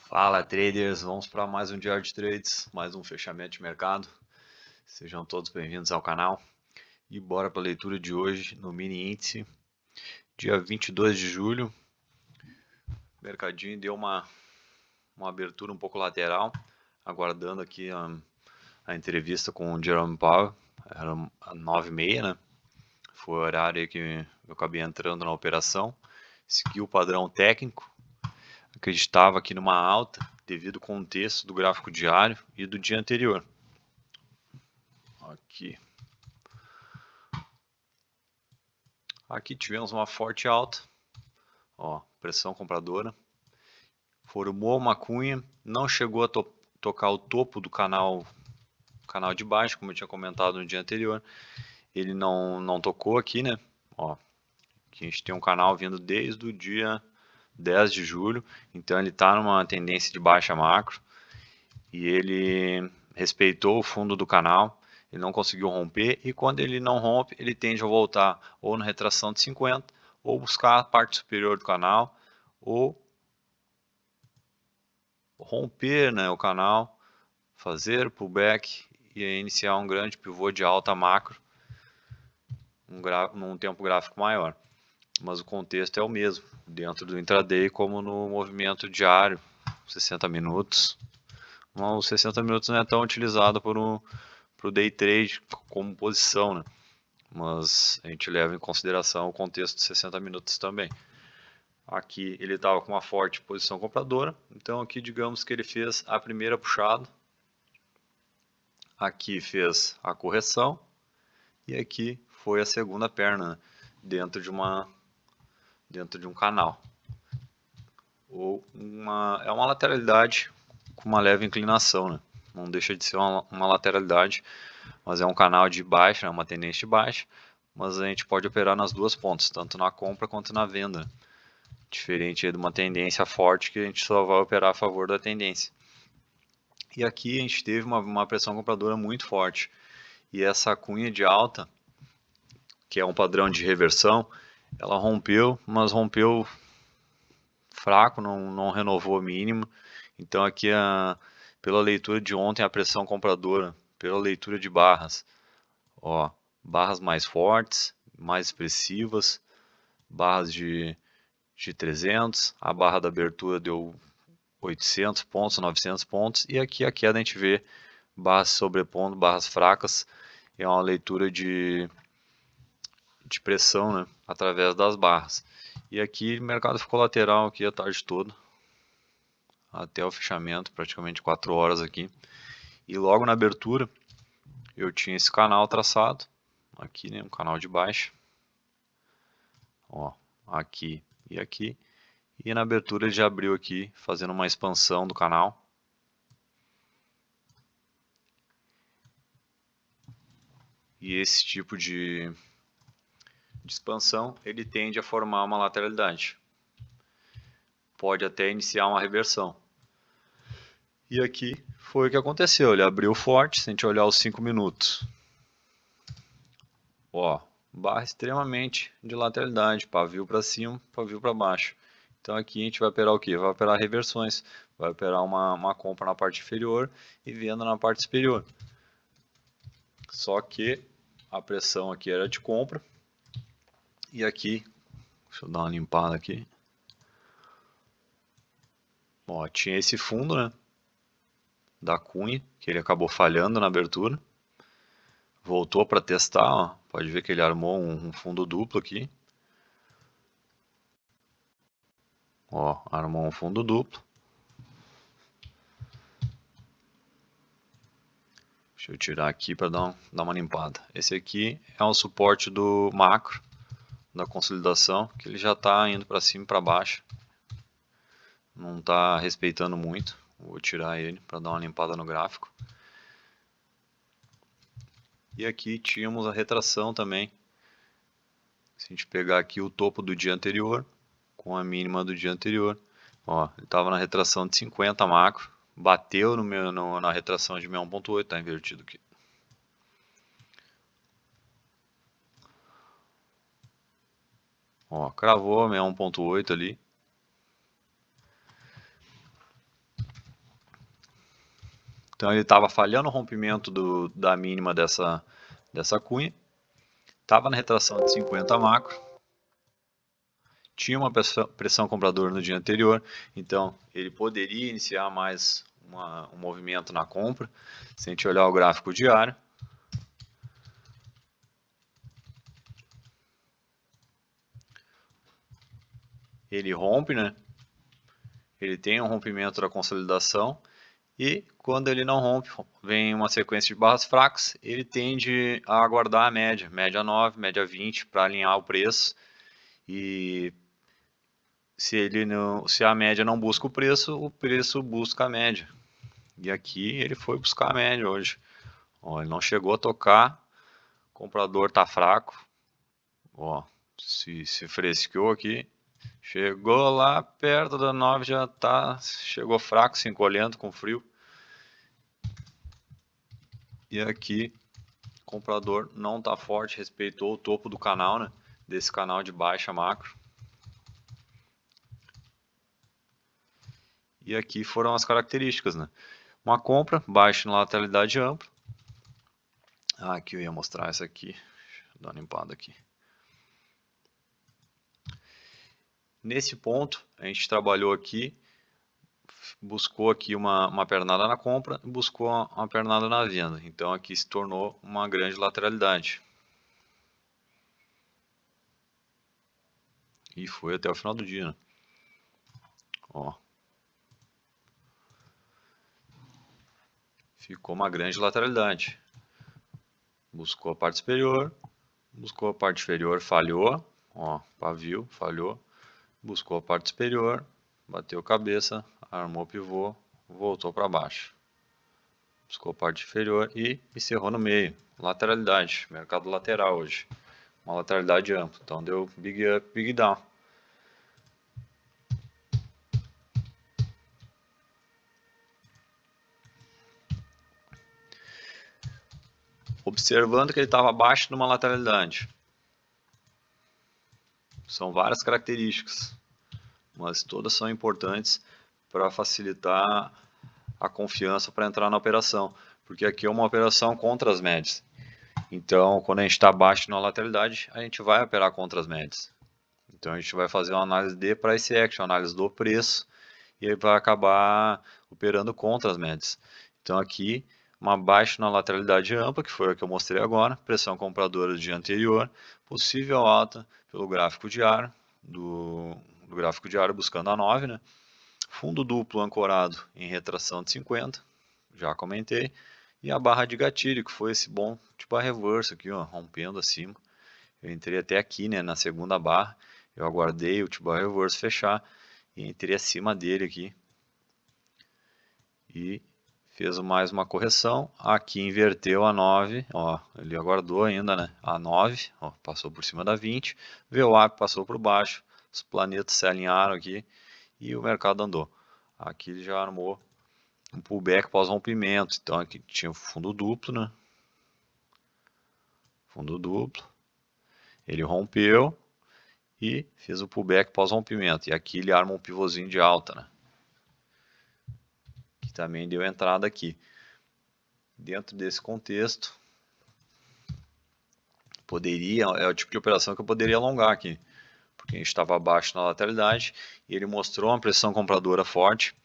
Fala traders, vamos para mais um dia de trades, mais um fechamento de mercado. Sejam todos bem-vindos ao canal e bora para a leitura de hoje no mini índice, dia 22 de julho. O mercadinho deu uma abertura um pouco lateral, aguardando aqui a entrevista com o Jerome Powell, era 9h30, né? Foi o horário aí que eu acabei entrando na operação, segui o padrão técnico, acreditava aqui numa alta devido ao contexto do gráfico diário e do dia anterior. Aqui tivemos uma forte alta, ó, pressão compradora, formou uma cunha, não chegou a tocar o topo do canal de baixo, como eu tinha comentado no dia anterior. Ele não tocou aqui, né? Ó, aqui a gente tem um canal vindo desde o dia 10 de julho, então ele está numa tendência de baixa macro e ele respeitou o fundo do canal. Ele não conseguiu romper, e quando ele não rompe, ele tende a voltar ou na retração de 50, ou buscar a parte superior do canal, ou romper, né, o canal, fazer pullback e iniciar um grande pivô de alta macro num tempo gráfico maior. Mas o contexto é o mesmo, dentro do intraday como no movimento diário, 60 minutos. Os 60 minutos não é tão utilizado para o day trade como posição, né? Mas a gente leva em consideração o contexto de 60 minutos também. Aqui ele estava com uma forte posição compradora, então aqui digamos que ele fez a primeira puxada, aqui fez a correção e aqui foi a segunda perna, né? dentro de um canal. É uma lateralidade com uma leve inclinação, né? Não deixa de ser uma lateralidade, mas é um canal de baixa, uma tendência de baixa, mas a gente pode operar nas duas pontas, tanto na compra quanto na venda. Diferente de uma tendência forte que a gente só vai operar a favor da tendência. E aqui a gente teve uma pressão compradora muito forte. E essa cunha de alta, que é um padrão de reversão, ela rompeu, mas rompeu fraco, não renovou o mínimo. Então aqui, pela leitura de ontem, a pressão compradora, pela leitura de barras, ó, barras mais fortes, mais expressivas, barras de 300, a barra da abertura deu 800 pontos, 900 pontos, e aqui a queda a gente vê barras sobrepondo, barras fracas, é uma leitura de pressão, né, através das barras. E aqui o mercado ficou lateral aqui a tarde toda, até o fechamento, praticamente 4 horas aqui. E logo na abertura eu tinha esse canal traçado, aqui, né, um canal de baixa, ó, aqui e aqui. E na abertura ele já abriu aqui, fazendo uma expansão do canal. E esse tipo de expansão, ele tende a formar uma lateralidade. Pode até iniciar uma reversão. E aqui foi o que aconteceu, ele abriu forte, se a gente olhar os 5 minutos. Ó, barra extremamente de lateralidade, pavio para cima, pavio para baixo. Então aqui a gente vai operar o que? Vai operar reversões, vai operar uma compra na parte inferior e venda na parte superior. Só que a pressão aqui era de compra. E aqui, deixa eu dar uma limpada aqui. Ó, tinha esse fundo, né, da cunha, que ele acabou falhando na abertura. Voltou para testar, ó, pode ver que ele armou um fundo duplo aqui. Ó, armou um fundo duplo. Deixa eu tirar aqui para dar uma limpada. Esse aqui é o suporte do macro, da consolidação, que ele já está indo para cima e para baixo. Não está respeitando muito. Vou tirar ele para dar uma limpada no gráfico. E aqui tínhamos a retração também. Se a gente pegar aqui o topo do dia anterior, com a mínima do dia anterior, ó, ele estava na retração de 50 macro, bateu na retração de 61.8, está invertido aqui. Ó, cravou 61.8 ali. Então ele estava falhando o rompimento da mínima dessa cunha, estava na retração de 50 macro, tinha uma pressão compradora no dia anterior, então ele poderia iniciar mais um movimento na compra. Se a gente olhar o gráfico diário, ele rompe, né? Ele tem um rompimento da consolidação e quando ele não rompe, vem uma sequência de barras fracas, ele tende a aguardar a média 9, média 20 para alinhar o preço. E se a média não busca o preço busca a média. E aqui ele foi buscar a média hoje. Ó, ele não chegou a tocar, o comprador tá fraco. Ó, se fresqueou aqui. Chegou lá perto da 9, chegou fraco, se encolhendo com frio. E aqui o comprador não está forte, respeitou o topo do canal, né? Desse canal de baixa macro. E aqui foram as características, né? Uma compra, baixa na lateralidade ampla. Aqui eu ia mostrar essa aqui. Deixa eu dar uma limpada aqui. Nesse ponto, a gente trabalhou aqui, buscou aqui uma pernada na compra e buscou uma pernada na venda. Então aqui se tornou uma grande lateralidade. E foi até o final do dia, né? Ó. Ficou uma grande lateralidade. Buscou a parte superior, buscou a parte inferior, falhou. Ó, pavio, falhou. Buscou a parte superior, bateu cabeça, armou pivô, voltou para baixo. Buscou a parte inferior e encerrou no meio. Lateralidade, mercado lateral hoje. Uma lateralidade ampla. Então deu big up, big down. Observando que ele estava abaixo de uma lateralidade. São várias características, mas todas são importantes para facilitar a confiança para entrar na operação, porque aqui é uma operação contra as médias. Então, quando a gente está abaixo na lateralidade, a gente vai operar contra as médias. Então, a gente vai fazer uma análise de price action, análise do preço, e aí vai acabar operando contra as médias. Então, aqui, uma baixa na lateralidade ampla, que foi a que eu mostrei agora, pressão compradora do dia anterior, possível alta pelo gráfico diário, do gráfico diário buscando a 9, né? Fundo duplo ancorado em retração de 50, já comentei, e a barra de gatilho, que foi esse bom tipo a reverso aqui, ó, rompendo acima. Eu entrei até aqui, né, na segunda barra, eu aguardei o tipo a reverso fechar e entrei acima dele aqui. E fez mais uma correção, aqui inverteu a 9, ó, ele aguardou ainda, né, a 9, ó, passou por cima da 20, VWAP passou por baixo, os planetas se alinharam aqui e o mercado andou. Aqui ele já armou um pullback pós-rompimento, então aqui tinha o fundo duplo, né, fundo duplo, ele rompeu e fez o pullback pós-rompimento, e aqui ele arma um pivôzinho de alta, né, que também deu entrada aqui. Dentro desse contexto, é o tipo de operação que eu poderia alongar aqui, porque a gente estava abaixo na lateralidade e ele mostrou uma pressão compradora forte.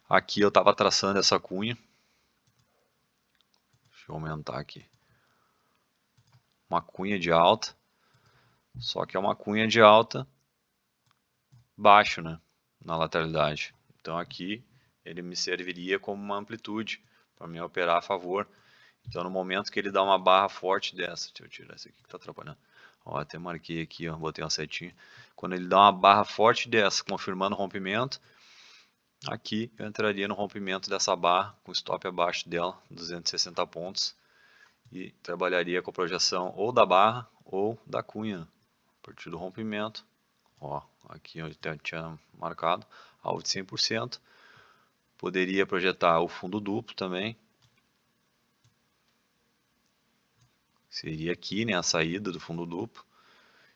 Aqui eu estava traçando essa cunha, deixa eu aumentar aqui, uma cunha de alta, só que é uma cunha de alta baixo, né, na lateralidade. Então aqui ele me serviria como uma amplitude para me operar a favor. Então no momento que ele dá uma barra forte dessa, deixa eu tirar essa aqui que está atrapalhando. Ó, até marquei aqui, ó, botei uma setinha. Quando ele dá uma barra forte dessa, confirmando o rompimento, aqui eu entraria no rompimento dessa barra, com stop abaixo dela, 260 pontos, e trabalharia com a projeção ou da barra ou da cunha. A partir do rompimento, ó, aqui eu tinha marcado, alvo de 100%, poderia projetar o fundo duplo também, seria aqui, né, a saída do fundo duplo.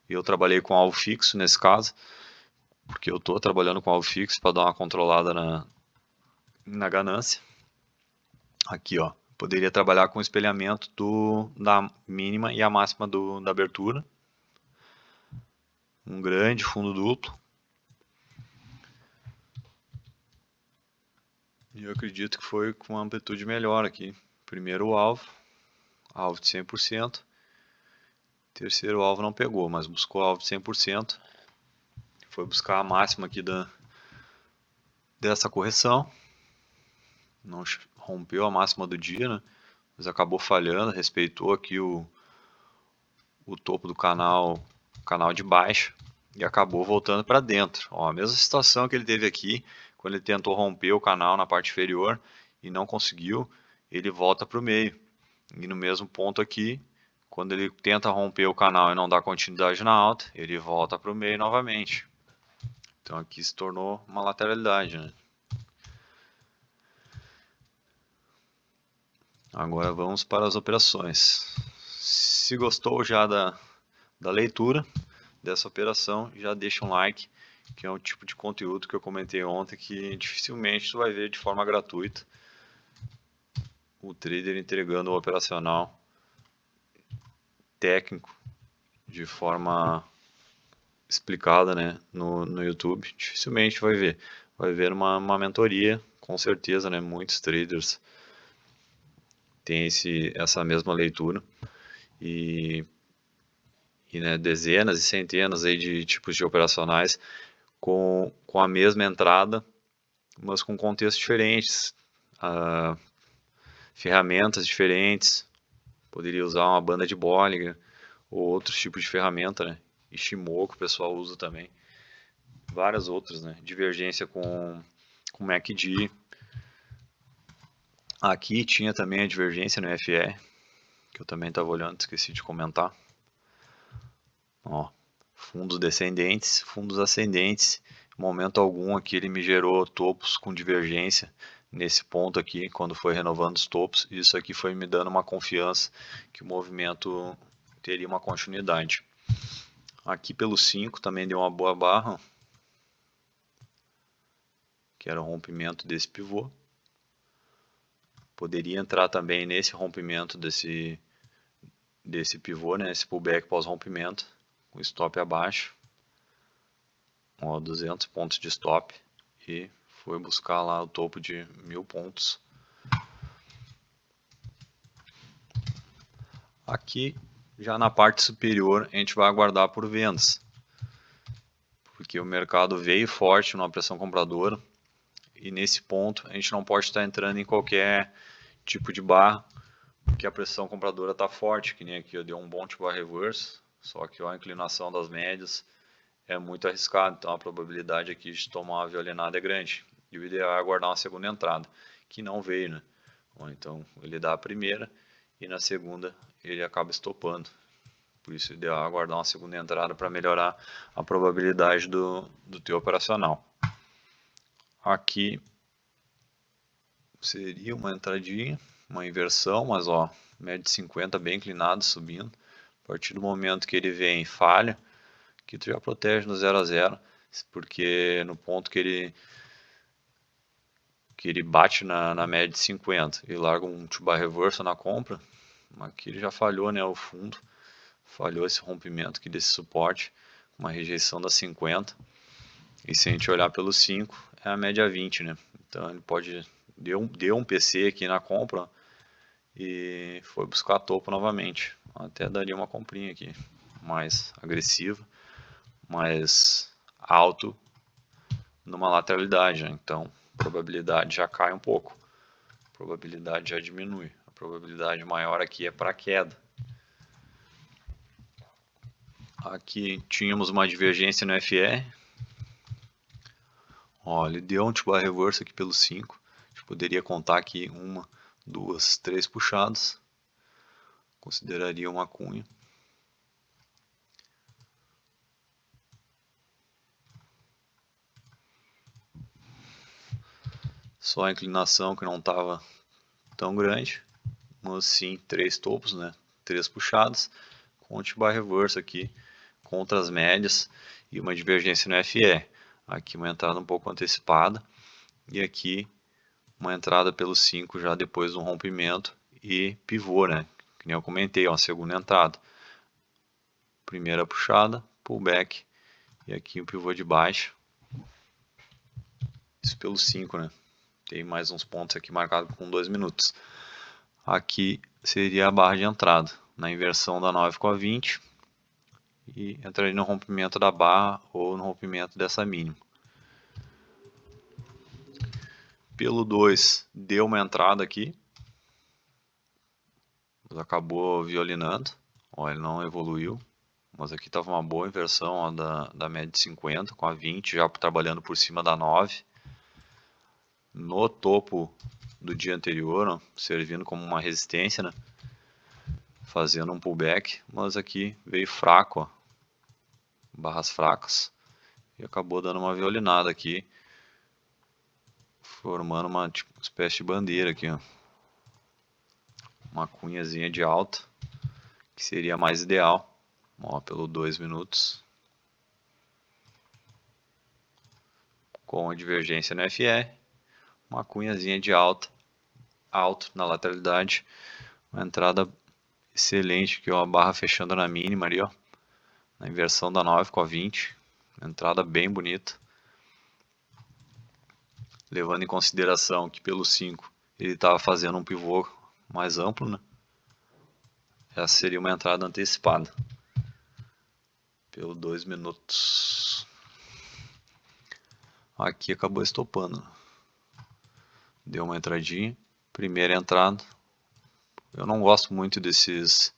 E eu trabalhei com alvo fixo nesse caso, porque eu estou trabalhando com alvo fixo para dar uma controlada na ganância. Aqui, ó, poderia trabalhar com o espelhamento da mínima e a máxima da abertura. Um grande fundo duplo. E eu acredito que foi com uma amplitude melhor aqui. Primeiro o alvo de 100%. Terceiro alvo não pegou, mas buscou alvo de 100%. Foi buscar a máxima aqui dessa correção. Não rompeu a máxima do dia, né? Mas acabou falhando, respeitou aqui o topo do canal de baixo e acabou voltando para dentro. Ó, a mesma situação que ele teve aqui, quando ele tentou romper o canal na parte inferior e não conseguiu, ele volta para o meio. E no mesmo ponto aqui, quando ele tenta romper o canal e não dá continuidade na alta, ele volta para o meio novamente. Então aqui se tornou uma lateralidade, né? Agora vamos para as operações. Se gostou já da leitura dessa operação, já deixa um like, que é o tipo de conteúdo que eu comentei ontem, que dificilmente tu vai ver de forma gratuita o trader entregando o operacional técnico de forma explicada, né, no YouTube. Dificilmente vai ver uma mentoria, com certeza, né, muitos traders têm essa mesma leitura e né, dezenas e centenas aí de tipos de operacionais com a mesma entrada, mas com contextos diferentes, ferramentas diferentes. Poderia usar uma banda de Bollinger ou outros tipos de ferramenta, né? Ishimoku o pessoal usa também. Várias outras, né? Divergência com MACD. Aqui tinha também a divergência no FE, que eu também estava olhando, esqueci de comentar. Ó, fundos descendentes, fundos ascendentes. Em momento algum aqui ele me gerou topos com divergência nesse ponto aqui, quando foi renovando os topos. Isso aqui foi me dando uma confiança que o movimento teria uma continuidade. Aqui pelo 5 também deu uma boa barra, que era o rompimento desse pivô. Poderia entrar também nesse rompimento desse pivô, né, esse pullback pós-rompimento, com stop abaixo. Ó, 200 pontos de stop e foi buscar lá o topo de 1000 pontos. Aqui, já na parte superior, a gente vai aguardar por vendas, porque o mercado veio forte numa pressão compradora e nesse ponto a gente não pode estar entrando em qualquer tipo de barra, porque a pressão compradora está forte, que nem aqui eu dei um bom tipo reverse, só que ó, a inclinação das médias é muito arriscado, então a probabilidade aqui de tomar uma violinada é grande. E o ideal é aguardar uma segunda entrada, que não veio, né? Então ele dá a primeira e na segunda ele acaba estopando. Por isso o ideal é aguardar uma segunda entrada para melhorar a probabilidade do teu operacional. Aqui seria uma entradinha, uma inversão, mas ó, média de 50 bem inclinado, subindo. A partir do momento que ele vem falha, que tu já protege no 0 a 0, porque no ponto que ele bate na média de 50 e larga um to-buy reversal na compra, aqui ele já falhou, né, o fundo, falhou esse rompimento aqui desse suporte, uma rejeição da 50, e se a gente olhar pelo 5, é a média 20, né, então ele pode, deu um PC aqui na compra, e foi buscar topo novamente, até daria uma comprinha aqui, mais agressiva, mais alto numa lateralidade, né? Então a probabilidade já cai um pouco, a probabilidade já diminui, a probabilidade maior aqui é para queda. Aqui tínhamos uma divergência no FE, ó, ele deu um tipo reverse aqui pelo 5, a gente poderia contar aqui 1, 2, 3 puxadas, consideraria uma cunha. Só a inclinação que não estava tão grande, mas sim 3 topos, né? 3 puxadas, com o T-bar reverse aqui contra as médias e uma divergência no FE. Aqui uma entrada um pouco antecipada e aqui uma entrada pelo 5 já depois do rompimento e pivô, né? Que nem eu comentei, uma segunda entrada. Primeira puxada, pullback e aqui o pivô de baixa. Isso pelo 5, né? Tem mais uns pontos aqui marcados com 2 minutos. Aqui seria a barra de entrada, na inversão da 9 com a 20. E entraria no rompimento da barra ou no rompimento dessa mínima. Pelo 2 deu uma entrada aqui, mas acabou violinando. Ó, ele não evoluiu, mas aqui estava uma boa inversão ó, da média de 50 com a 20 já trabalhando por cima da 9. No topo do dia anterior, ó, servindo como uma resistência, né? Fazendo um pullback, mas aqui veio fraco, ó, barras fracas, e acabou dando uma violinada aqui, formando uma tipo, espécie de bandeira aqui, ó. Uma cunhazinha de alta, que seria mais ideal, ó, pelo 2 minutos, com a divergência no FE, uma cunhazinha de alta, alto na lateralidade, uma entrada excelente aqui, ó, a barra fechando na mínima ali, ó, na inversão da 9 com a 20, entrada bem bonita, levando em consideração que pelo 5 ele estava fazendo um pivô mais amplo, né? Essa seria uma entrada antecipada pelo 2 minutos. Aqui acabou estopando, deu uma entradinha, primeira entrada. Eu não gosto muito desses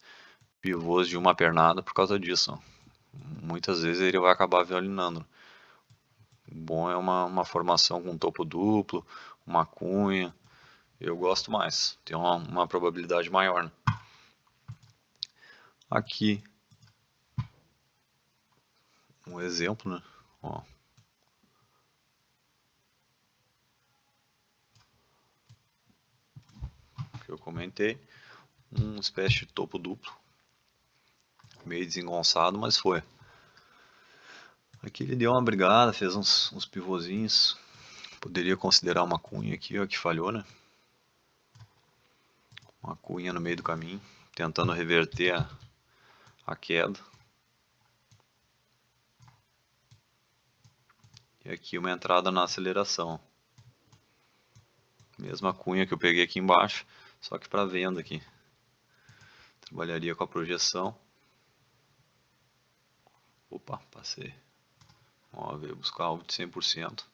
pivôs de uma pernada por causa disso. Muitas vezes ele vai acabar violinando. O bom é uma formação com topo duplo, uma cunha. Eu gosto mais, tem uma probabilidade maior, né? Aqui um exemplo, né? Ó. Que eu comentei, uma espécie de topo duplo, meio desengonçado, mas foi. Aqui ele deu uma brigada, fez uns pivôzinhos. Poderia considerar uma cunha aqui, ó, que falhou, né? Uma cunha no meio do caminho, tentando reverter a queda. E aqui uma entrada na aceleração. Mesma cunha que eu peguei aqui embaixo, só que para venda aqui. Trabalharia com a projeção. Opa, passei. Ó, veio buscar alvo de 100%.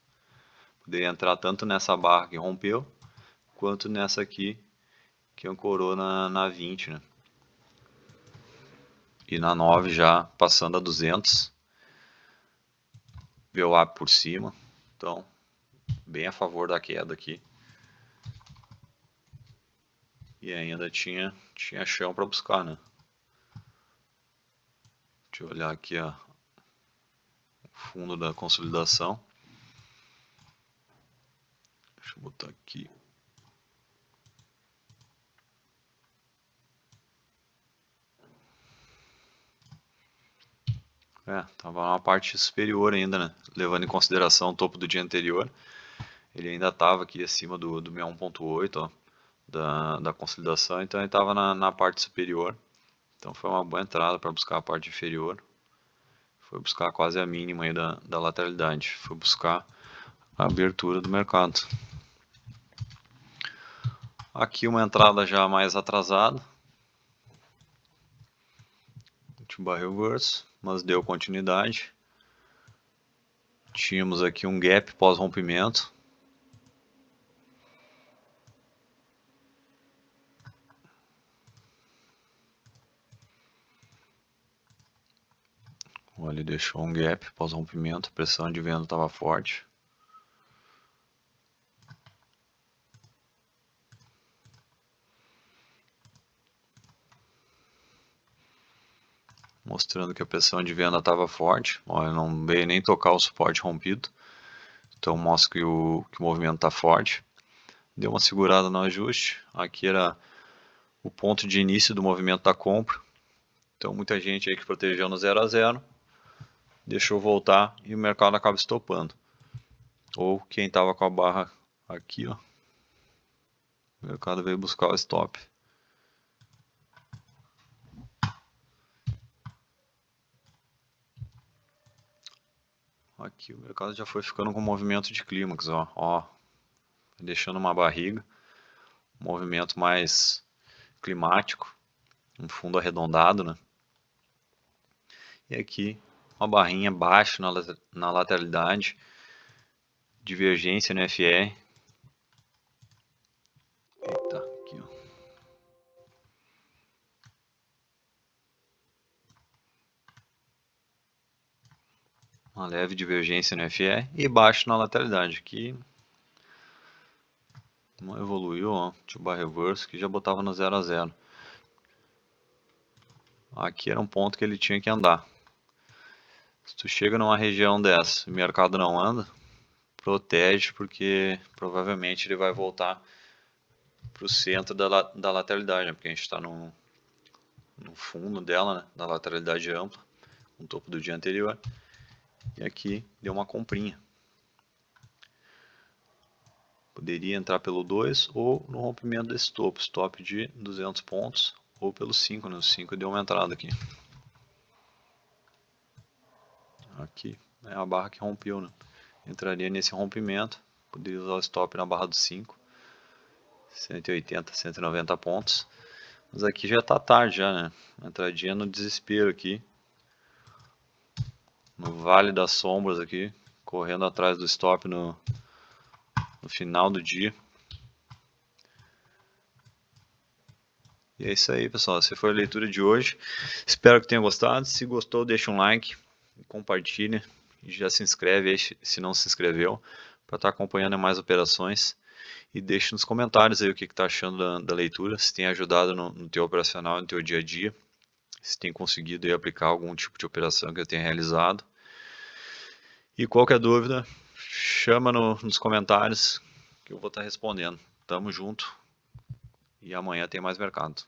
Poderia entrar tanto nessa barra que rompeu, quanto nessa aqui que ancorou na 20, né? E na 9 já passando a 200. VWAP por cima. Então, bem a favor da queda aqui. E ainda tinha chão para buscar, né? Deixa eu olhar aqui ó, o fundo da consolidação. Deixa eu botar aqui. Tava na parte superior ainda, né? Levando em consideração o topo do dia anterior. Ele ainda estava aqui acima do 61.8, da consolidação, então ele estava na parte superior. Então foi uma boa entrada para buscar a parte inferior. Foi buscar quase a mínima aí da lateralidade. Foi buscar a abertura do mercado. Aqui uma entrada já mais atrasada. Barril reverse, mas deu continuidade. Tínhamos aqui um gap pós-rompimento. Ele deixou um gap pós-rompimento, a pressão de venda estava forte. Mostrando que a pressão de venda estava forte. Ele não veio nem tocar o suporte rompido. Então mostra que o movimento está forte. Deu uma segurada no ajuste. Aqui era o ponto de início do movimento da compra. Então muita gente aí que protegeu no 0 a 0 deixou voltar e o mercado acaba estopando. Ou quem estava com a barra aqui, ó, O mercado veio buscar o stop. Aqui o mercado já foi ficando com movimento de clímax, ó, deixando uma barriga, um movimento mais climático, um fundo arredondado, né? E aqui uma barrinha baixa na lateralidade, divergência no FR. Eita, aqui, ó. Uma leve divergência no FR e baixo na lateralidade, que não evoluiu, ó, to bar reverse, que já botava no 0 a 0. Aqui era um ponto que ele tinha que andar. Se tu chega numa região dessa e o mercado não anda, protege, porque provavelmente ele vai voltar para o centro da lateralidade, né? Porque a gente está no fundo dela, né? Da lateralidade ampla, no topo do dia anterior. E aqui deu uma comprinha. Poderia entrar pelo 2 ou no rompimento desse topo, stop de 200 pontos, ou pelo 5, né? O 5 deu uma entrada aqui. Aqui é a barra que rompeu, né? Entraria nesse rompimento, poderia usar o stop na barra do 5, 180, 190 pontos. Mas aqui já está tarde já, né? Entradinha no desespero aqui, no vale das sombras aqui, correndo atrás do stop no final do dia. E é isso aí, pessoal. Essa foi a leitura de hoje. Espero que tenham gostado. Se gostou, deixa um like, compartilha e já se inscreve aí se não se inscreveu, para estar acompanhando mais operações. E deixe nos comentários aí o que está achando da leitura, se tem ajudado no teu operacional, no teu dia a dia, se tem conseguido aí aplicar algum tipo de operação que eu tenha realizado. E qualquer dúvida, chama nos comentários que eu vou estar respondendo. Tamo junto e amanhã tem mais mercado.